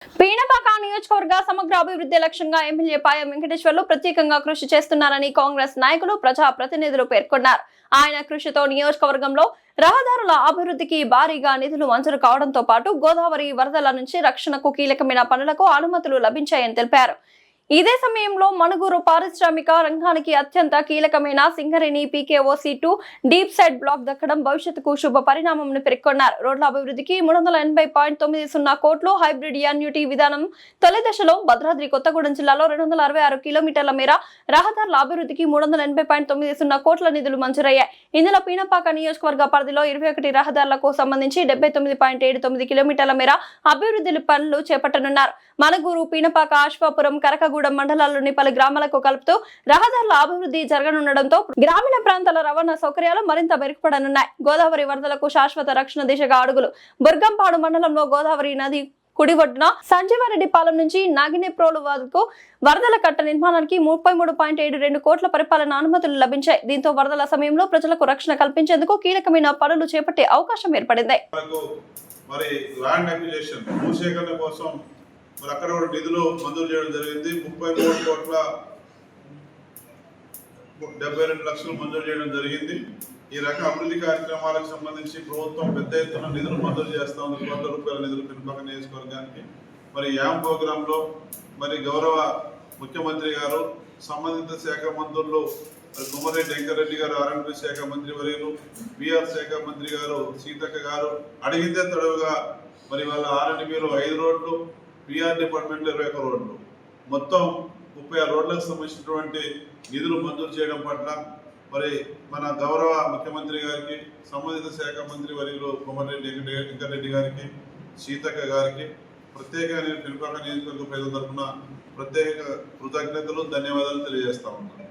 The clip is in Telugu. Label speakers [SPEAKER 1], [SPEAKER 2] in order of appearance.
[SPEAKER 1] పీనపాక నియోజకవర్గ సమగ్ర అభివృద్ధి లక్ష్యంగా ఎమ్మెల్యే పాయ వెంకటేశ్వర్లు ప్రత్యేకంగా కృషి చేస్తున్నారని కాంగ్రెస్ నాయకులు ప్రజా ప్రతినిధులు పేర్కొన్నారు. ఆయన కృషితో నియోజకవర్గంలో రహదారుల అభివృద్ధికి భారీగా నిధులు మంజూరు కావడంతో పాటు గోదావరి వరదల నుంచి రక్షణకు కీలకమైన పనులకు అనుమతులు లభించాయని తెలిపారు. ఇదే సమయంలో మణుగూరు పారిశ్రామిక రంగానికి అత్యంత కీలకమైన Singareni PKOC 2 deep side block దక్కడం భవిష్యత్తుకు శుభ పరిణామం పేర్కొన్నారు. రోడ్ల అభివృద్ధికి 380.90 కోట్లు, హైబ్రిడ్ యాన్యుటీ విధానం తొలి దశలో భద్రాద్రి కొత్తగూడెం జిల్లాలో 266 కిలోమీటర్ల మేర రహదారుల అభివృద్ధికి 380.90 కోట్ల నిధులు మంజూరయ్యాయి. ఇందులో పీనపాక నియోజకవర్గ పరిధిలో 21 రహదారులకు సంబంధించి 79.79 కిలోమీటర్ల మేర అభివృద్ధి పనులు చేపట్టనున్నారు. మణుగూరు, పీనపాక, అశ్వాపురం, కరకగూడెం మండలాల్లోని పలు గ్రామాలకు కలుపుతూ రహదారుల అభివృద్ధి జరగనుండడంతో గ్రామీణ ప్రాంతాల రవాణా సౌకర్యాలు మరింత మెరుగుపడనున్నాయి. గోదావరి వరదలకు శాశ్వత రక్షణ దిశగా అడుగులు. బుర్గంపాడు మండలంలో గోదావరి నది కుడి ఒడ్డున సంజీవారెడ్డిపాలెం నుంచి నాగినేప్రోలు వరకు వరదల కట్ట నిర్మాణానికి 33.72 కోట్ల పరిపాలన అనుమతులు లభించాయి. దీంతో వరదల సమయంలో ప్రజలకు రక్షణ కల్పించేందుకు కీలకమైన పనులు చేపట్టే అవకాశం ఏర్పడింది.
[SPEAKER 2] మరి అక్కడ కూడా నిధులు మంజూరు చేయడం జరిగింది. 33,72 లక్షలు మంజూరు చేయడం జరిగింది. ఈ రకం అభివృద్ధి కార్యక్రమాలకు సంబంధించి ప్రభుత్వం పెద్ద ఎత్తున నిధులు మంజూరు చేస్తా ఉంది. కోట్ల రూపాయల నిధులు పీనపాక నియోజకవర్గానికి. మరి యామ్ ప్రోగ్రాంలో మరి గౌరవ ముఖ్యమంత్రి గారు, సంబంధిత శాఖ మంత్రులు కొమరెడ్డి వెంకరెడ్డి గారు, ఆర్ఎండ్బి శాఖ మంత్రి వర్యులు, బీఆర్ శాఖ మంత్రి గారు సీతక్క గారు అడిగితే తడవుగా మరి వాళ్ళ ఆర్ఎండ్బిలో 5 రోడ్లు, పిఆర్ డిపార్ట్మెంట్ 21 రోడ్లు, మొత్తం 36 రోడ్లకు సంబంధించినటువంటి నిధులు మంజూరు చేయడం పట్ల మరి మన గౌరవ ముఖ్యమంత్రి గారికి, సంబంధిత శాఖ మంత్రి వర్యులు కొమరెడ్డి వెంకరెడ్డి గారికి, సీతక్క గారికి ప్రత్యేకంగా నేను పీనపాక నియోజకవర్గ ప్రజల తరఫున ప్రత్యేక కృతజ్ఞతలు, ధన్యవాదాలు తెలియజేస్తా ఉన్నాను.